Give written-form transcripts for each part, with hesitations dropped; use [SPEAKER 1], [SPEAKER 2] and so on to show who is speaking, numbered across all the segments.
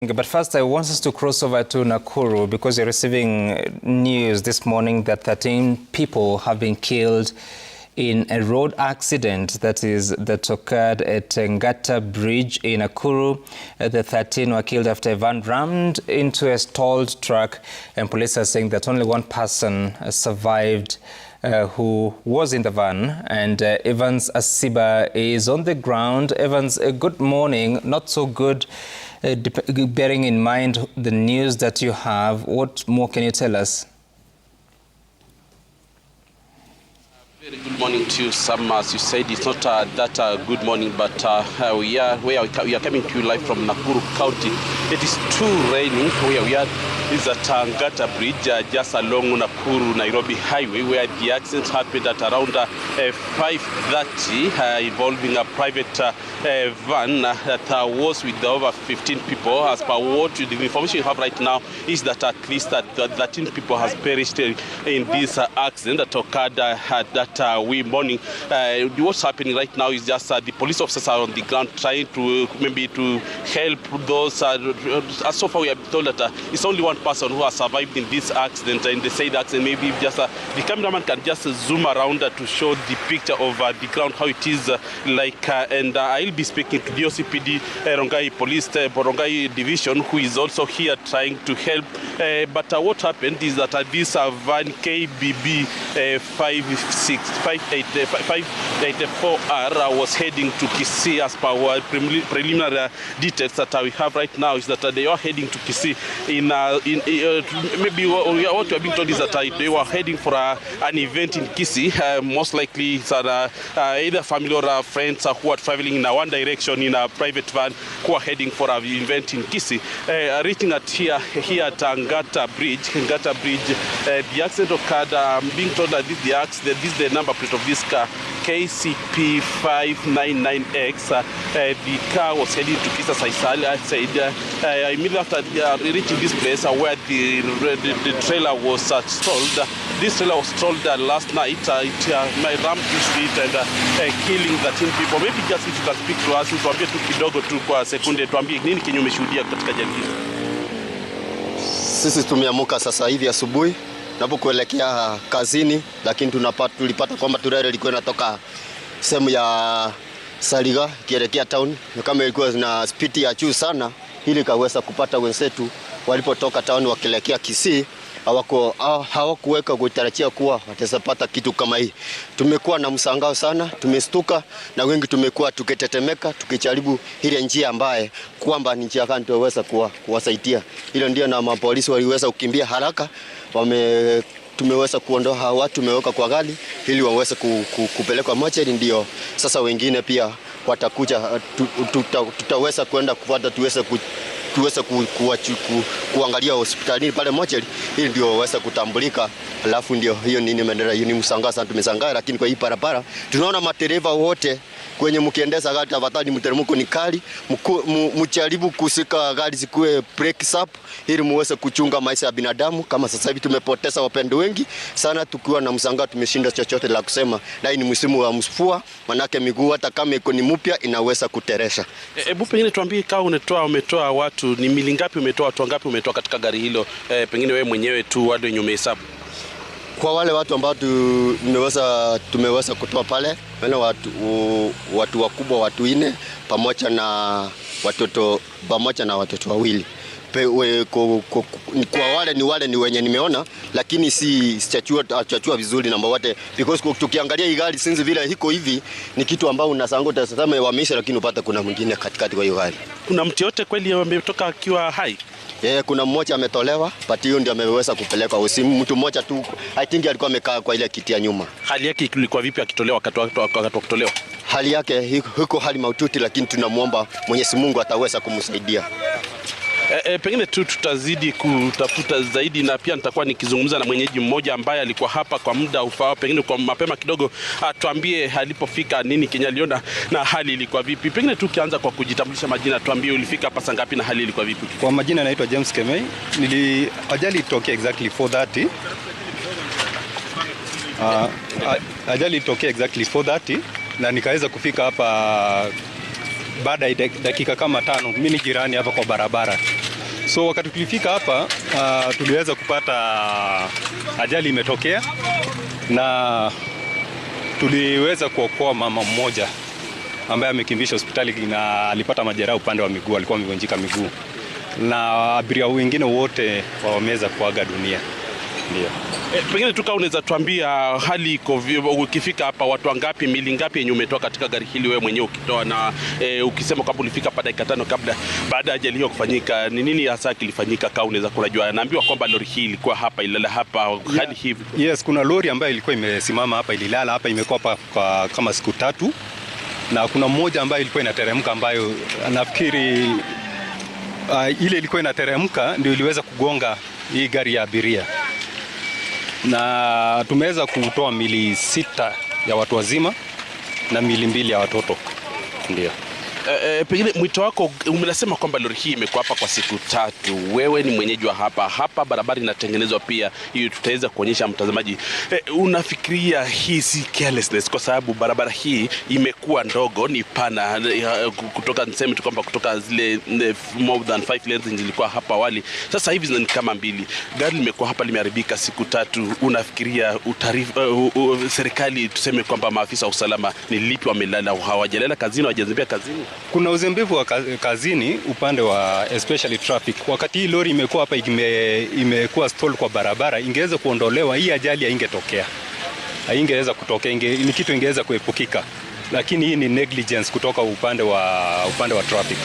[SPEAKER 1] But first, I want us to cross over to Nakuru because you're receiving news this morning that 13 people have been killed in a road accident that occurred at Ngata Bridge in Nakuru. The 13 were killed after a van rammed into a stalled truck, and police are saying that only one person survived who was in the van. And Evans Asiba is on the ground. Evans, good morning. Not so good. Bearing in mind the news that you have, what more can you tell us?
[SPEAKER 2] Very good morning to you, Sam. As you said, it's not that good morning, but we are coming to you live from Nakuru County. It is too raining. Where we are is at Ngata Bridge, just along Nakuru-Nairobi highway, where the accident happened at around 5:30, involving a private van that was with over 15 people. As per what the information you have right now is that at least 13 people has perished in this accident that occurred at that wee morning. What's happening right now is just the police officers are on the ground trying to help those. So far we have told that it's only one person who has survived in this accident, and they say that maybe just the cameraman can just zoom around to show the picture of the ground, how it is like. And I'll be speaking to the OCPD Rongai Police Rongai Division, who is also here trying to help. But what happened is that this van KBB 584R was heading to Kisii. As per our preliminary details that we have right now is that they are heading to Kisii maybe what we are being told is that they were heading for an event in Kisii. Most likely it's either family or friends who are traveling in one direction in a private van who are heading for an event in Kisii. Reaching at here at Ngata Bridge. The accident occurred. Being told that this is the number plate of this car, KCP 599X. The car was heading to Kisii, as I said. Immediately after reaching this place where the trailer was stalled. This trailer was stalled last night. It rammed this street and killing 13 people. Maybe just if you can speak to us, tuambie tu kidogo tu kwa sekunde, tuambie nini kenye umeshuhudia katika ajali hii.
[SPEAKER 3] Sisi tumeamuka sasa hivi asubuhi tunapokuelekea kazini, lakini tulipata kwamba trailer ilikuwa inatoka sehemu ya Saliga kielekea town, kama ilikuwa na speed ya juu sana, ili kaweza kupata wenzetu walipotoka town wakielekea Kisii. Hawakuweka kutarajia kuwa watapata kitu kama hii. Tumekuwa na msangao sana, tumestuka na wengi tumekuwa tukitetemeka, tukijaribu ile njia ambaye kwamba ni njia gani tuweza kuwasaidia. Ile ndio na mapolisi waliweza kukimbia haraka, tumeweza kuondoa watu, tumeweka kwa gari ili waweze kupelekwa mochari. Ndio sasa wengine pia watakuja, tutaweza kwenda kufuata, tuweze kuangalia hospitalini pale mochari, ili ndio waweze kutambulika. Alafu ndio hiyo nini maendeleo. Hiyo ni msangao sana, tumeshangaa. Lakini kwa hii barabara tunaona madereva wote kwenye mkiendeza gari, tafadhali mteremko ni kali, mjaribu kusika gari zikuwe break up ili muweze kuchunga maisha ya binadamu. Kama sasa hivi tumepoteza wapendo wengi sana, tukiwa na msangao, tumeshinda chochote la kusema. Na ni msimu wa mvua, manake miguu hata kama iko ni mpya inaweza kuteresha.
[SPEAKER 2] Hebu pengine tuambie, kama umetoa watu, ni mili ngapi umetoa, watu wangapi umetoa katika gari hilo? Pengine wewe mwenyewe tu wale wenye umehesabu.
[SPEAKER 3] Kwa wale watu ambao tumeweza kutoa pale, watu wakubwa, watu 4 pamoja na watoto wawili. Kwa wale ni wenye nimeona, lakini sichachua vizuri namba wote, because tukiangalia hii gari sinzi vile hiko hivi ni kitu ambao unasanga utasema wameisha, lakini upata kuna mwingine katikati kwa hiyo gari.
[SPEAKER 2] Kuna mtu yote kweli ametoka akiwa hai?
[SPEAKER 3] Kuna mmoja ametolewa, but hiyo ndio ameweza kupelekwa usimu. Mtu mmoja tu I think alikuwa amekaa kwa ile kiti ya nyuma.
[SPEAKER 2] Hali yake ilikuwa vipi akitolewa wakati kutolewa?
[SPEAKER 3] Hali yake huko hali mahututi, lakini tunamuomba Mwenyezi Mungu ataweza kumsaidia.
[SPEAKER 2] Pengine tu tutazidi kutafuta zaidi, na pia nitakuwa nikizungumza na mwenyeji mmoja ambaye alikuwa hapa kwa muda ufao, pengine kwa mapema kidogo, tuambie alipofika nini Kenya aliona na hali ilikuwa vipi. Pengine tu kianza kwa kujitambulisha majina, tuambie ulifika hapa saa ngapi na hali ilikuwa vipi.
[SPEAKER 4] Kwa majina naitwa James Kemei. Ajali itokea exactly 4:30. Ajali itokea exactly 4:30 na nikaweza kufika hapa baada ya dakika kama 5. Mimi ni jirani hapa kwa barabara. So wakati tulifika hapa tuliweza kupata ajali imetokea, na tuliweza kuokoa mama mmoja ambaye amekimbishwa hospitali na alipata majeraha upande wa miguu, alikuwa amevunjika miguu, na abiria wengine wote wameweza kuaga dunia. Ndio.
[SPEAKER 2] Pengine tu unaweza tuambia hali iko ukifika hapa, watu wangapi, mili ngapi yenye umetoa katika gari hili wewe mwenyewe ukitoa, na ukisema kwamba ulifika hapa dakika 5 kabla baada ya ajali hiyo kufanyika, ni nini hasa kilifanyika? Kama unaweza kunajua, naambiwa kwamba lori hii ilikuwa hapa, ilala hapa hadi hivi.
[SPEAKER 4] Yes, kuna lori ambayo ilikuwa imesimama hapa, ililala hapa, imekuwa hapa kwa kama siku 3, na kuna mmoja ambayo ilikuwa inateremka, ambayo nafikiri ile ilikuwa inateremka ndio iliweza kugonga hii gari ya abiria, na tumeweza kutoa mili 6 ya watu wazima na mili 2 ya watoto. Ndio.
[SPEAKER 2] Pengine mwito wako, unasema kwamba lori hii imekuwa hapa kwa siku 3. Wewe ni mwenyeji wa hapa barabara inatengenezwa pia, hiyo tutaweza kuonyesha mtazamaji. Unafikiria hii si carelessness, kwa sababu barabara hii imekuwa ndogo, ni pana, kutoka niseme tu kwamba kutoka zile more than 5 lanes zilikuwa hapa awali, sasa hivi ni kama 2. Gari limekuwa hapa limeharibika siku 3. Unafikiria serikali, tuseme kwamba maafisa wa usalama ni lipi wamelala, hawajalala kazini, hawajazembea kazini?
[SPEAKER 4] Kuna uzembevu wa kazini upande wa especially traffic. Wakati hii lori imekuwa hapa imekuwa stall kwa barabara, ingeweza kuondolewa, hii ajali haingetokea. Haingeweza kutokea, ni kitu ingeweza kuepukika. Lakini hii ni negligence kutoka upande wa traffic.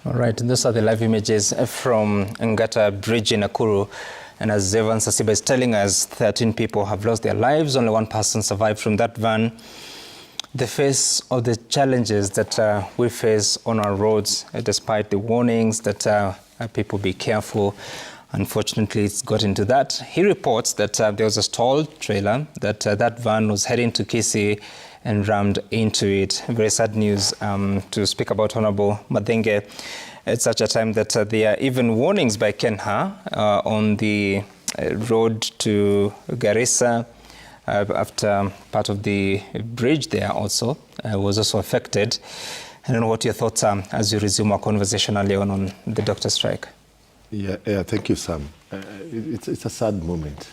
[SPEAKER 1] All right, those are the live images from Ngata Bridge in Nakuru. And as Evan Sasiba is telling us, 13 people have lost their lives. Only 1 person survived from that van. The face of the challenges that we face on our roads, despite the warnings that people be careful, unfortunately it's got into that. He reports that there was a stalled trailer, that that van was heading to Kisii and rammed into it. Very sad news to speak about, Honorable Madenge, at such a time that there are even warnings by Kenha on the road to Garissa, after part of the bridge there also was also affected. I don't know what your thoughts are as you resume our conversation earlier on the doctor strike.
[SPEAKER 5] Yeah, thank you, Sam. It's a sad moment,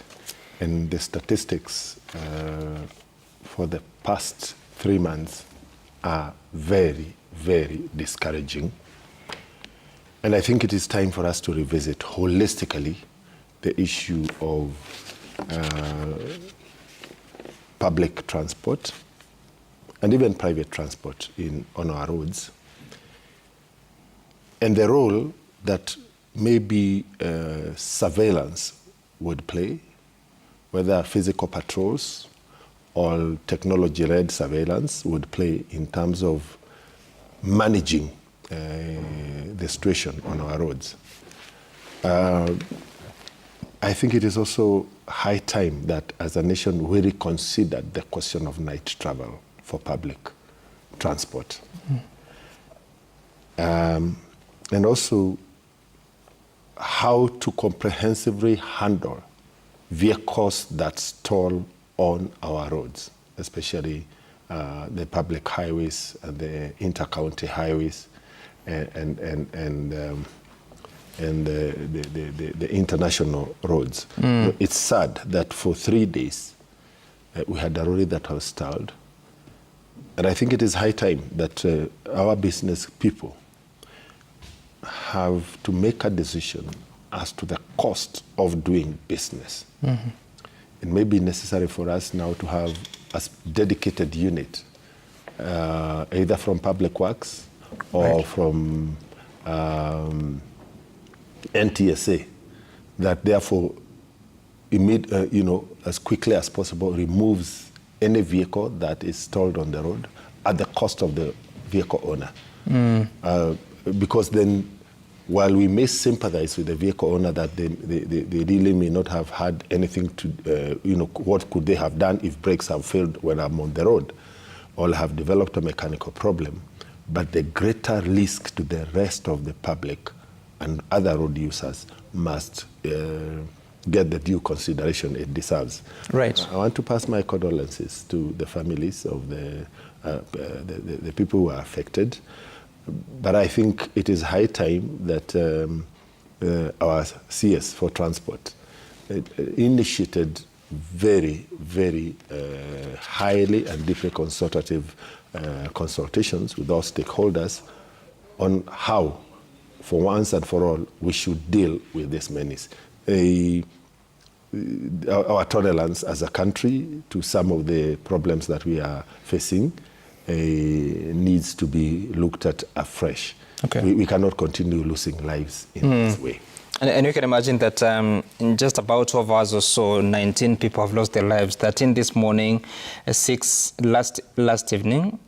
[SPEAKER 5] and the statistics for the past 3 months are very, very discouraging. And I think it is time for us to revisit holistically the issue of public transport and even private transport on our roads, and the role that maybe surveillance would play, whether physical patrols or technology-led surveillance would play in terms of managing the situation on our roads. I think it is also high time that as a nation we reconsider the question of night travel for public transport. And also how to comprehensively handle vehicles that stall on our roads, especially the public highways and the inter-county highways and the international roads. It's sad that for 3 days we had a lorry that was stalled. And I think it is high time that our business people have to make a decision as to the cost of doing business. It may be necessary for us now to have a dedicated unit, either from Public Works or from NTSA, that therefore, as quickly as possible, removes any vehicle that is stalled on the road at the cost of the vehicle owner. Because then, while we may sympathize with the vehicle owner that they really may not have had anything to, what could they have done if brakes have failed when I'm on the road, or have developed a mechanical problem, but the greater risk to the rest of the public and other road users must get the due consideration it deserves.
[SPEAKER 1] Right.
[SPEAKER 5] I want to pass my condolences to the families of the people who are affected. But I think it is high time that our CS for transport initiated very, very highly and deeply consultative consultations with all stakeholders on how, for once and for all, we should deal with this menace. Our tolerance as a country to some of the problems that we are facing needs to be looked at afresh.
[SPEAKER 1] Okay.
[SPEAKER 5] We cannot continue losing lives in this way.
[SPEAKER 1] And you can imagine that in just about 12 hours or so, 19 people have lost their lives. 13 this morning, 6 last evening.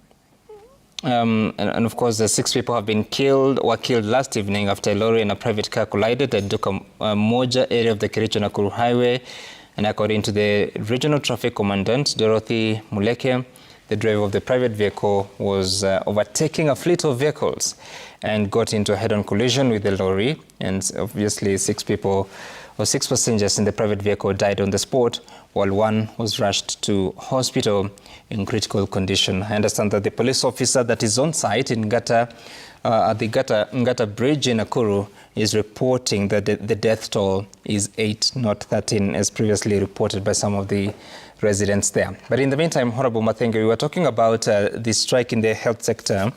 [SPEAKER 1] And of course, the 6 people were killed last evening after a lorry and a private car collided at Duka Moja area of the Kericho-Nakuru highway. And according to the regional traffic commandant, Dorothy Muleke, the driver of the private vehicle was overtaking a fleet of vehicles and got into a head-on collision with the lorry. And obviously 6 passengers in the private vehicle died on the spot, while 1 was rushed to hospital in critical condition. I understand that the police officer that is on site in Ngata, at the Ngata Bridge in Nakuru, is reporting that the death toll is 8, not 13, as previously reported by some of the residents there. But in the meantime, Honorable Mathenge, we were talking about the strike in the health sector.